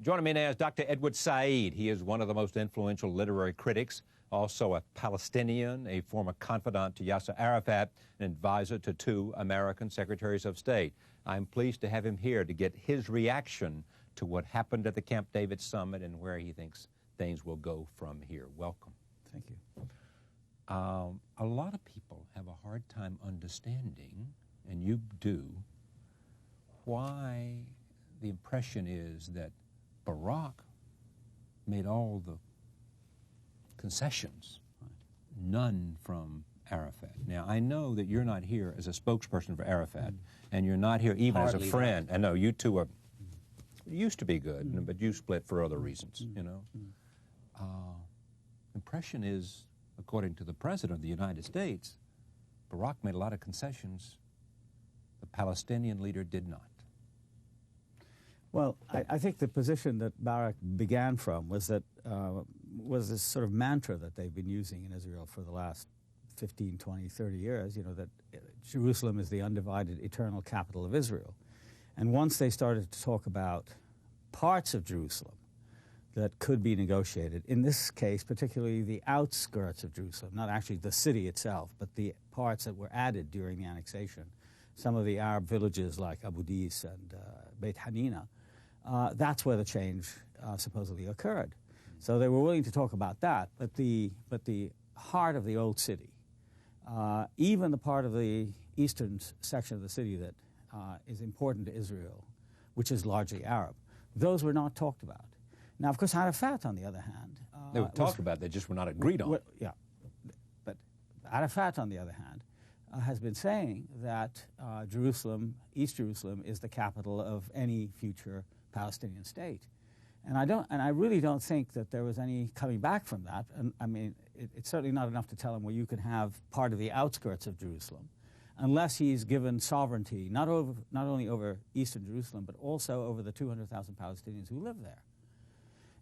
Joining me now is Dr. Ehud Said. He is one of the most influential literary critics, also a Palestinian, a former confidant to Yasser Arafat, an advisor to two American secretaries of state. I'm pleased to have him here to get his reaction to what happened at the Camp David summit and where he thinks things will go from here. Welcome. Thank you. A lot of people have a hard time understanding, and you do, why the impression is that Barak made all the concessions, none from Arafat. Now, I know that you're not here as a spokesperson for Arafat, and you're not here even as a friend. I know you two are, used to be good, but you split for other reasons, you know. Impression is, according to the President of the United States, Barak made a lot of concessions. The Palestinian leader did not. Well, I think the position that Barak began from was that was this sort of mantra that they've been using in Israel for the last 15, 20, 30 years, you know, that Jerusalem is the undivided eternal capital of Israel. And once they started to talk about parts of Jerusalem that could be negotiated, in this case, particularly the outskirts of Jerusalem, not actually the city itself, but the parts that were added during the annexation, some of the Arab villages like Abu Dis and Beit Hanina, that's where the change supposedly occurred. So they were willing to talk about that, but the heart of the old city, even the part of the eastern section of the city that is important to Israel, which is largely Arab, those were not talked about. Now, of course, Arafat, on the other hand... they were talked about, they just were not agreed on. Yeah, but Arafat, on the other hand, has been saying that Jerusalem, East Jerusalem, is the capital of any future Palestinian state. And I really don't think that there was any coming back from that. And I mean, it's certainly not enough to tell him, well, you can have part of the outskirts of Jerusalem, unless he's given sovereignty, not only over eastern Jerusalem, but also over the 200,000 Palestinians who live there.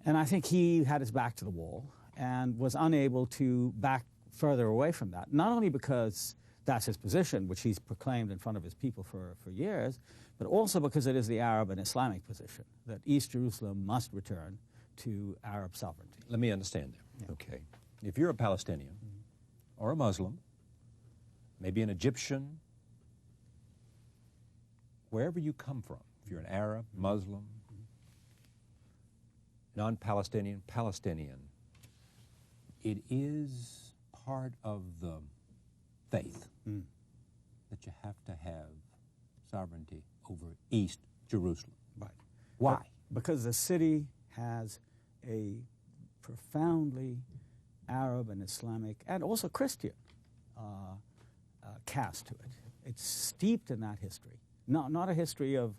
And I think he had his back to the wall and was unable to back further away from that, not only because that's his position, which he's proclaimed in front of his people for years, but also because it is the Arab and Islamic position, that East Jerusalem must return to Arab sovereignty. Let me understand that. Yeah. Okay. If you're a Palestinian or a Muslim, maybe an Egyptian, wherever you come from, if you're an Arab, Muslim, non-Palestinian, Palestinian, it is part of the faith that you have to have sovereignty over East Jerusalem. Right. Why? Because the city has a profoundly Arab and Islamic and also Christian cast to it. It's steeped in that history. Not a history of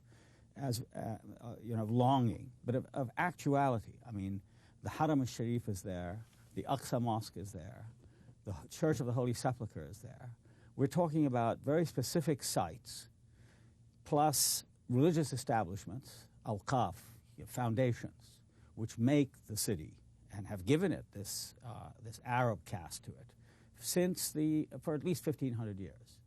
longing, but of actuality. I mean, the Haram al-Sharif is there, the Aqsa Mosque is there, the Church of the Holy Sepulchre is there. We're talking about very specific sites, plus religious establishments, awqaf, foundations, which make the city and have given it this Arab cast to it for at least 1,500 years.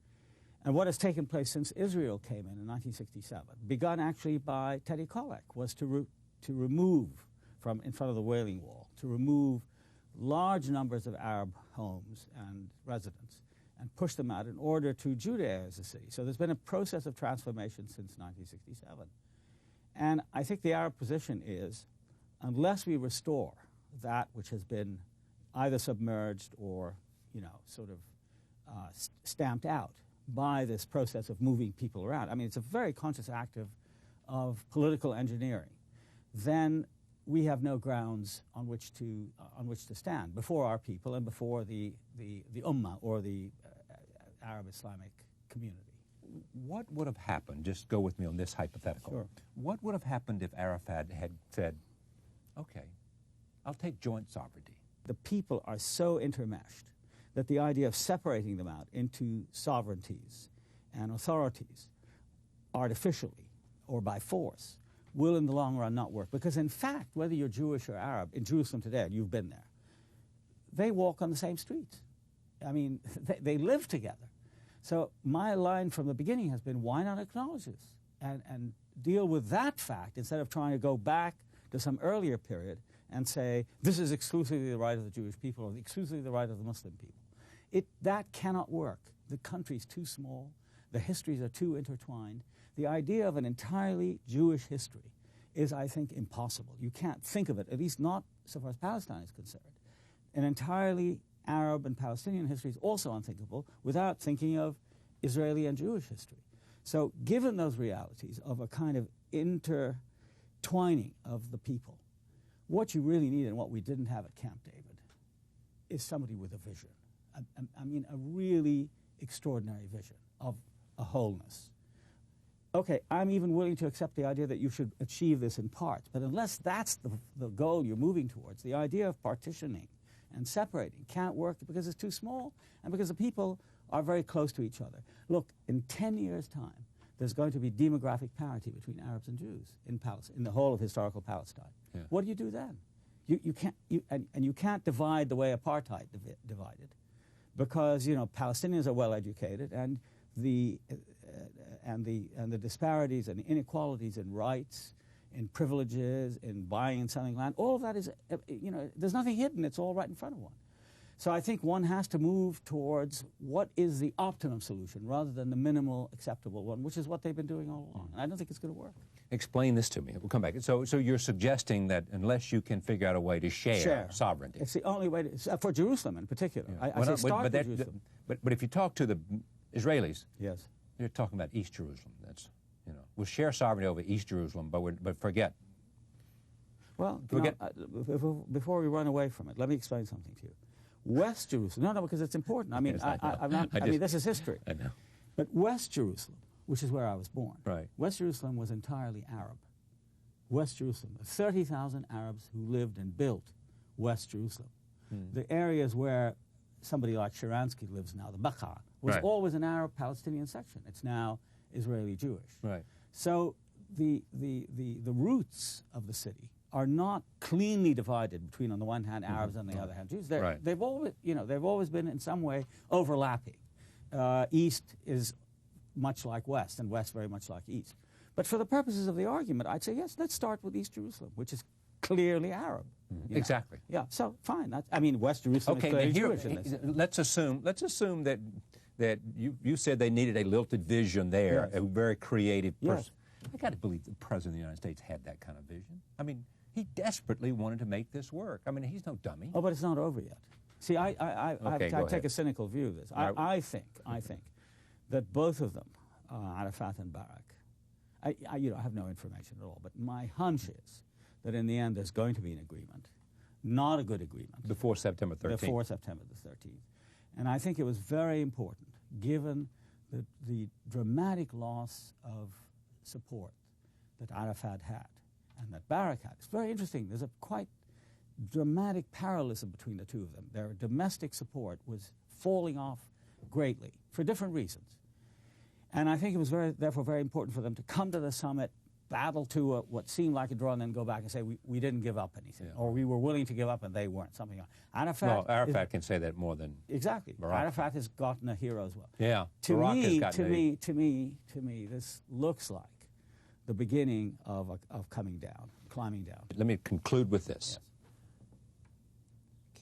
And what has taken place since Israel came in 1967, begun actually by Teddy Kollek, was to remove from in front of the Wailing Wall, to remove large numbers of Arab homes and residents and push them out in order to Judaize the city. So there's been a process of transformation since 1967. And I think the Arab position is, unless we restore that which has been either submerged or, stamped out by this process of moving people around, I mean, it's a very conscious act of political engineering, then we have no grounds on which to stand before our people and before the Ummah or the Arab Islamic community. What would have happened, just go with me on this hypothetical, Sure. What would have happened if Arafat had said, okay, I'll take joint sovereignty? The people are so intermeshed that the idea of separating them out into sovereignties and authorities artificially or by force will in the long run not work. Because in fact, whether you're Jewish or Arab, in Jerusalem today, and you've been there, they walk on the same streets. I mean, they live together. So my line from the beginning has been, why not acknowledge this and deal with that fact instead of trying to go back to some earlier period and say, this is exclusively the right of the Jewish people or exclusively the right of the Muslim people. That cannot work. The country's too small. The histories are too intertwined. The idea of an entirely Jewish history is, I think, impossible. You can't think of it, at least not so far as Palestine is concerned. An entirely Arab and Palestinian history is also unthinkable without thinking of Israeli and Jewish history. So given those realities of a kind of intertwining of the people, what you really need and what we didn't have at Camp David is somebody with a vision. I mean, a really extraordinary vision of a wholeness. Okay, I'm even willing to accept the idea that you should achieve this in parts, but unless that's the goal you're moving towards, the idea of partitioning and separating can't work because it's too small and because the people are very close to each other. Look, in 10 years' time, there's going to be demographic parity between Arabs and Jews in Palestine, in the whole of historical Palestine. Yeah. What do you do then? You can't divide the way apartheid divided, because Palestinians are well educated, and the disparities and the inequalities in rights, in privileges, in buying and selling land, all of that is, there's nothing hidden. It's all right in front of one. So I think one has to move towards what is the optimum solution rather than the minimal acceptable one, which is what they've been doing all along. And I don't think it's going to work. Explain this to me. We'll come back. So you're suggesting that unless you can figure out a way to share sovereignty. It's the only way to, for Jerusalem in particular. Yeah. I say start with Jerusalem. But if you talk to the Israelis, yes, you're talking about East Jerusalem. That's, we'll share sovereignty over East Jerusalem, but forget. Well, before we run away from it, let me explain something to you. West Jerusalem, no, because it's important. I mean, I mean, this is history. I know. But West Jerusalem, which is where I was born, right. West Jerusalem was entirely Arab. West Jerusalem, 30,000 Arabs who lived and built West Jerusalem. The areas where somebody like Sharansky lives now, the Barak, was always an Arab-Palestinian section. It's now Israeli-Jewish. Right. So the roots of the city are not cleanly divided between, on the one hand, Arabs and on the other hand, Jews. They've always been in some way overlapping. East is much like West, and West very much like East. But for the purposes of the argument, I'd say yes. Let's start with East Jerusalem, which is clearly Arab. Exactly. Yeah. So fine. West Jerusalem is clearly Jewish in this. Let's assume that you said they needed a lilted vision there, a very creative person. I got to believe the President of the United States had that kind of vision. I mean, he desperately wanted to make this work. I mean, he's no dummy. Oh, but it's not over yet. See, I take a cynical view of this. I think that both of them, Arafat and Barak, I have no information at all, but my hunch is that in the end there's going to be an agreement, not a good agreement. Before September 13th. Before September the 13th. And I think it was very important, given the dramatic loss of support that Arafat had and that Barak had. It's very interesting. There's a quite dramatic parallelism between the two of them. Their domestic support was falling off greatly for different reasons. And I think it was therefore very important for them to come to the summit, battle to what seemed like a draw, and then go back and say, we didn't give up anything, or we were willing to give up and they weren't, something like that. Arafat can say that more than exactly. Barak. Arafat has gotten a hero as well. Yeah. To me, this looks like the beginning of coming down, climbing down. Let me conclude with this. Yes.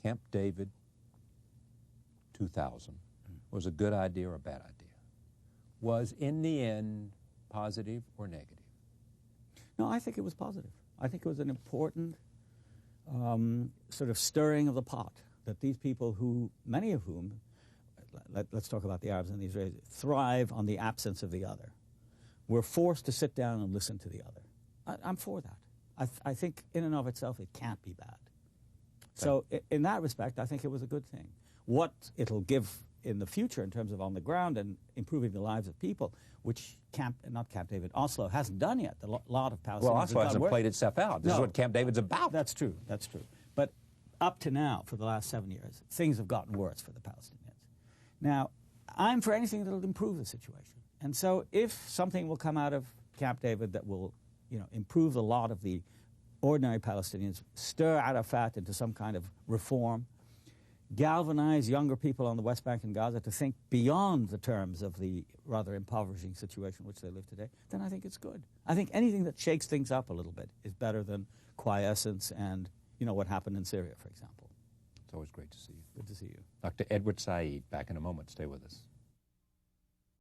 Camp David 2000 was a good idea or a bad idea? Was, in the end, positive or negative? No, I think it was positive. I think it was an important sort of stirring of the pot, that these people who, many of whom, let's talk about the Arabs and the Israelis, thrive on the absence of the other, were forced to sit down and listen to the other. I'm for that. I think in and of itself it can't be bad. So in that respect, I think it was a good thing. What it'll give in the future in terms of on the ground and improving the lives of people, which Oslo hasn't done yet. A lot of Palestinians. Well, Oslo hasn't played itself out. This is what Camp David's about. That's true. That's true. But up to now, for the last 7 years, things have gotten worse for the Palestinians. Now, I'm for anything that will improve the situation. And so if something will come out of Camp David that will, improve the lot of the ordinary Palestinians, stir Arafat into some kind of reform, galvanize younger people on the West Bank and Gaza to think beyond the terms of the rather impoverishing situation in which they live today, then I think it's good. I think anything that shakes things up a little bit is better than quiescence and, you know, what happened in Syria, for example. It's always great to see you. Good to see you. Dr. Edward Said, back in a moment. Stay with us.